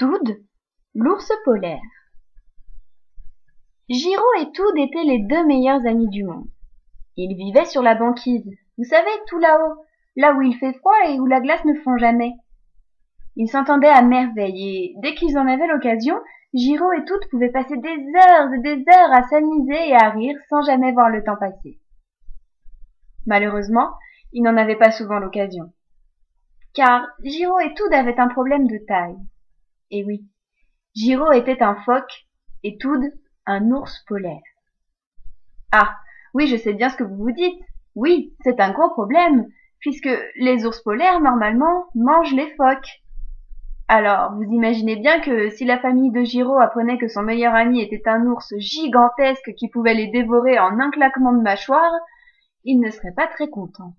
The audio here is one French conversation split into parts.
Toad, l'ours polaire. Giro et Toad étaient les deux meilleurs amis du monde. Ils vivaient sur la banquise, vous savez, tout là-haut, là où il fait froid et où la glace ne fond jamais. Ils s'entendaient à merveille et, dès qu'ils en avaient l'occasion, Giro et Toad pouvaient passer des heures et des heures à s'amuser et à rire sans jamais voir le temps passer. Malheureusement, ils n'en avaient pas souvent l'occasion. Car Giro et Toad avaient un problème de taille. Et oui, Giro était un phoque et Toad un ours polaire. Ah, oui, je sais bien ce que vous vous dites. Oui, c'est un gros problème, puisque les ours polaires, normalement, mangent les phoques. Alors, vous imaginez bien que si la famille de Giro apprenait que son meilleur ami était un ours gigantesque qui pouvait les dévorer en un claquement de mâchoire, il ne serait pas très content.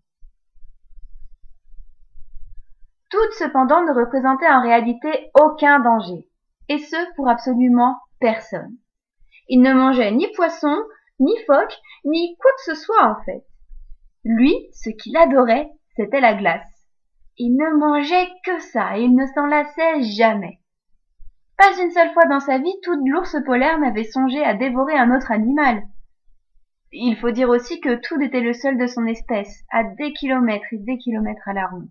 Toad, cependant, ne représentait en réalité aucun danger, et ce pour absolument personne. Il ne mangeait ni poisson, ni phoque, ni quoi que ce soit en fait. Lui, ce qu'il adorait, c'était la glace. Il ne mangeait que ça, et il ne s'en lassait jamais. Pas une seule fois dans sa vie, Toad l'ours polaire n'avait songé à dévorer un autre animal. Il faut dire aussi que Toad était le seul de son espèce, à des kilomètres et des kilomètres à la ronde.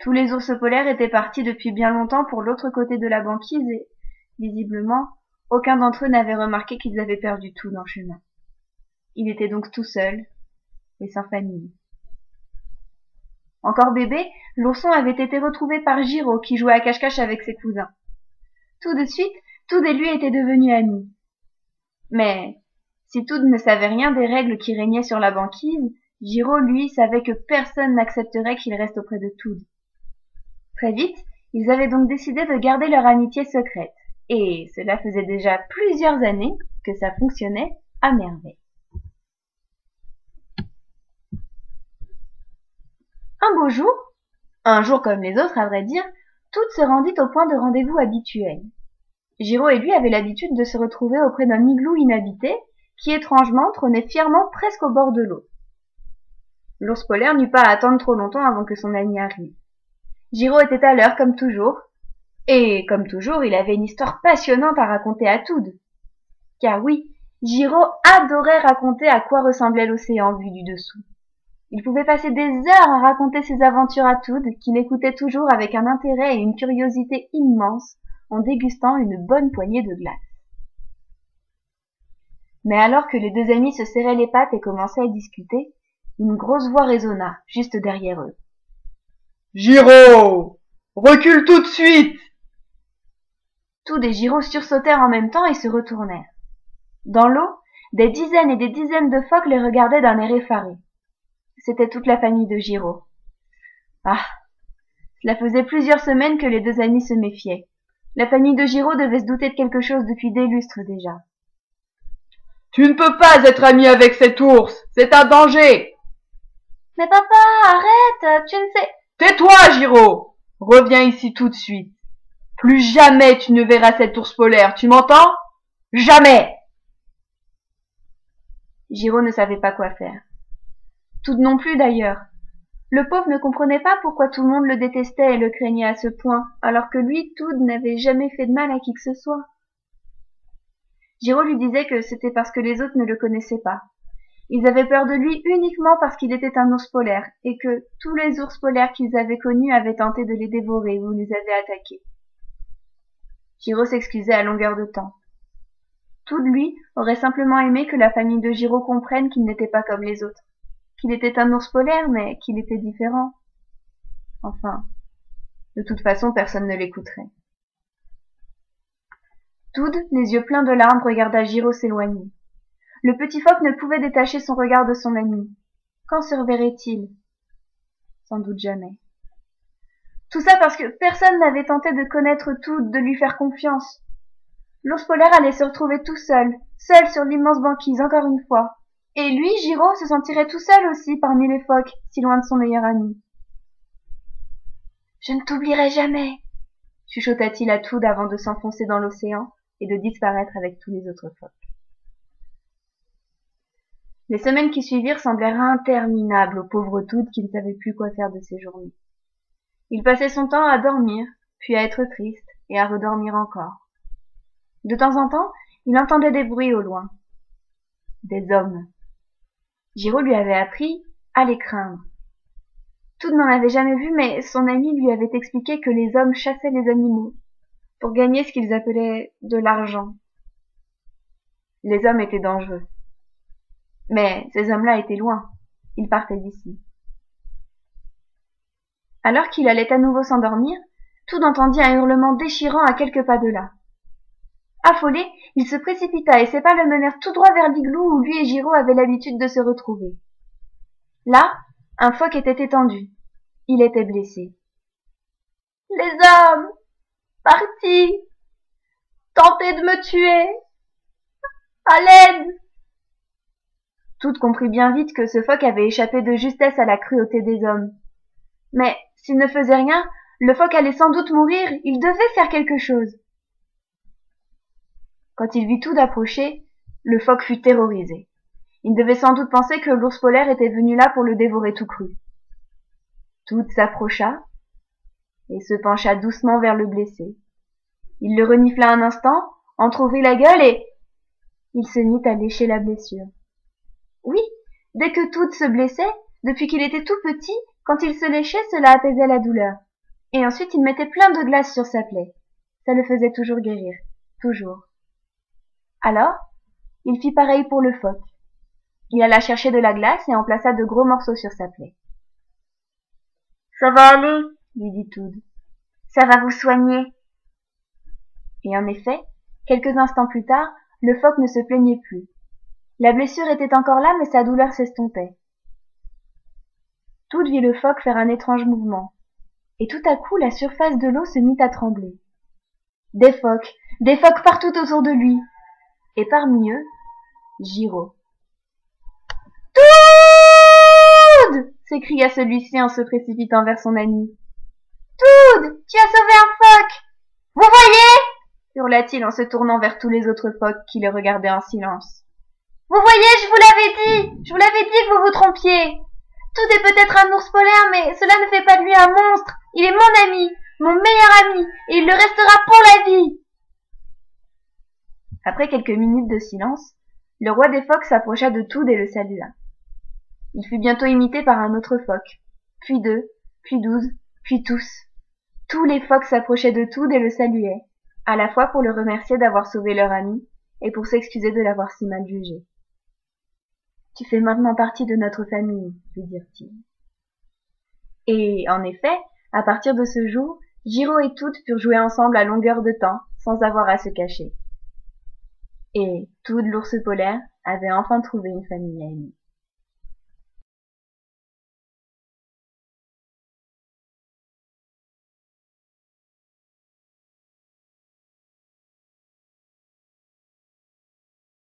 Tous les ours polaires étaient partis depuis bien longtemps pour l'autre côté de la banquise et, visiblement, aucun d'entre eux n'avait remarqué qu'ils avaient perdu Toad en chemin. Il était donc tout seul et sans famille. Encore bébé, l'ourson avait été retrouvé par Giro qui jouait à cache-cache avec ses cousins. Tout de suite, Toad et lui étaient devenus amis. Mais si Toad ne savait rien des règles qui régnaient sur la banquise, Giro, lui, savait que personne n'accepterait qu'il reste auprès de Toad. Très vite, ils avaient donc décidé de garder leur amitié secrète, et cela faisait déjà plusieurs années que ça fonctionnait à merveille. Un beau jour, un jour comme les autres à vrai dire, Toad se rendit au point de rendez-vous habituel. Giro et lui avaient l'habitude de se retrouver auprès d'un igloo inhabité qui étrangement trônait fièrement presque au bord de l'eau. L'ours polaire n'eut pas à attendre trop longtemps avant que son ami arrive. Giro était à l'heure comme toujours, et comme toujours il avait une histoire passionnante à raconter à Toad. Car oui, Giro adorait raconter à quoi ressemblait l'océan vu du dessous. Il pouvait passer des heures à raconter ses aventures à Toad, qu'il écoutait toujours avec un intérêt et une curiosité immenses, en dégustant une bonne poignée de glace. Mais alors que les deux amis se serraient les pattes et commençaient à discuter, une grosse voix résonna, juste derrière eux. « Giro! Recule tout de suite !» Toad et Giro sursautèrent en même temps et se retournèrent. Dans l'eau, des dizaines et des dizaines de phoques les regardaient d'un air effaré. C'était toute la famille de Giro. Ah, cela faisait plusieurs semaines que les deux amis se méfiaient. La famille de Giro devait se douter de quelque chose depuis des lustres déjà. « Tu ne peux pas être ami avec cet ours, c'est un danger !»« Mais papa, arrête, tu ne sais... » »« Tais-toi, Giro! Reviens ici tout de suite. Plus jamais tu ne verras cet ours polaire, tu m'entends? Jamais !» Giro ne savait pas quoi faire. Toad non plus d'ailleurs. Le pauvre ne comprenait pas pourquoi tout le monde le détestait et le craignait à ce point, alors que lui, Toad, n'avait jamais fait de mal à qui que ce soit. Giro lui disait que c'était parce que les autres ne le connaissaient pas. Ils avaient peur de lui uniquement parce qu'il était un ours polaire, et que tous les ours polaires qu'ils avaient connus avaient tenté de les dévorer ou les avaient attaqués. Giro s'excusait à longueur de temps. Toad, lui, aurait simplement aimé que la famille de Giro comprenne qu'il n'était pas comme les autres, qu'il était un ours polaire, mais qu'il était différent. Enfin, de toute façon, personne ne l'écouterait. Toad, les yeux pleins de larmes, regarda Giro s'éloigner. Le petit phoque ne pouvait détacher son regard de son ami. Quand se reverrait-il? Sans doute jamais. Tout ça parce que personne n'avait tenté de connaître Toad, de lui faire confiance. L'ours polaire allait se retrouver tout seul, seul sur l'immense banquise encore une fois. Et lui, Giro, se sentirait tout seul aussi parmi les phoques, si loin de son meilleur ami. « Je ne t'oublierai jamais !» chuchota-t-il à Toad avant de s'enfoncer dans l'océan et de disparaître avec tous les autres phoques. Les semaines qui suivirent semblèrent interminables au pauvre Toad qui ne savait plus quoi faire de ses journées. Il passait son temps à dormir, puis à être triste, et à redormir encore. De temps en temps, il entendait des bruits au loin. Des hommes. Giraud lui avait appris à les craindre. Toad n'en avait jamais vu, mais son ami lui avait expliqué que les hommes chassaient les animaux pour gagner ce qu'ils appelaient de l'argent. Les hommes étaient dangereux. Mais ces hommes-là étaient loin. Ils partaient d'ici. Alors qu'il allait à nouveau s'endormir, Toad entendit un hurlement déchirant à quelques pas de là. Affolé, il se précipita et ses pas le menèrent tout droit vers l'igloo où lui et Giraud avaient l'habitude de se retrouver. Là, un phoque était étendu. Il était blessé. « Les hommes! Partis! Tentez de me tuer! À l'aide !» Toad comprit bien vite que ce phoque avait échappé de justesse à la cruauté des hommes. Mais s'il ne faisait rien, le phoque allait sans doute mourir, il devait faire quelque chose. Quand il vit Toad approcher, le phoque fut terrorisé. Il devait sans doute penser que l'ours polaire était venu là pour le dévorer tout cru. Toad s'approcha et se pencha doucement vers le blessé. Il le renifla un instant, entr'ouvrit la gueule et il se mit à lécher la blessure. Oui, dès que Toad se blessait, depuis qu'il était tout petit, quand il se léchait, cela apaisait la douleur. Et ensuite il mettait plein de glace sur sa plaie. Ça le faisait toujours guérir, toujours. Alors, il fit pareil pour le phoque. Il alla chercher de la glace et en plaça de gros morceaux sur sa plaie. « Ça va aller, » lui dit Toad. « Ça va vous soigner. » Et en effet, quelques instants plus tard, le phoque ne se plaignait plus. La blessure était encore là, mais sa douleur s'estompait. Toad vit le phoque faire un étrange mouvement, et tout à coup la surface de l'eau se mit à trembler. Des phoques partout autour de lui, et parmi eux, Giraud. « Toad !» s'écria celui-ci en se précipitant vers son ami. « Toad, tu as sauvé un phoque ! Vous voyez ?» hurla-t-il en se tournant vers tous les autres phoques qui le regardaient en silence. « Vous voyez, je vous l'avais dit que vous vous trompiez. Toad est peut-être un ours polaire, mais cela ne fait pas de lui un monstre. Il est mon ami, mon meilleur ami, et il le restera pour la vie. » Après quelques minutes de silence, le roi des phoques s'approcha de Toad et le salua. Il fut bientôt imité par un autre phoque, puis 2, puis 12, puis tous. Tous les phoques s'approchaient de Toad et le saluaient, à la fois pour le remercier d'avoir sauvé leur ami et pour s'excuser de l'avoir si mal jugé. « Tu fais maintenant partie de notre famille, » lui dirent-ils. Et, en effet, à partir de ce jour, Giraud et Toad purent jouer ensemble à longueur de temps, sans avoir à se cacher. Et Toad l'ours polaire avait enfin trouvé une famille à aimer.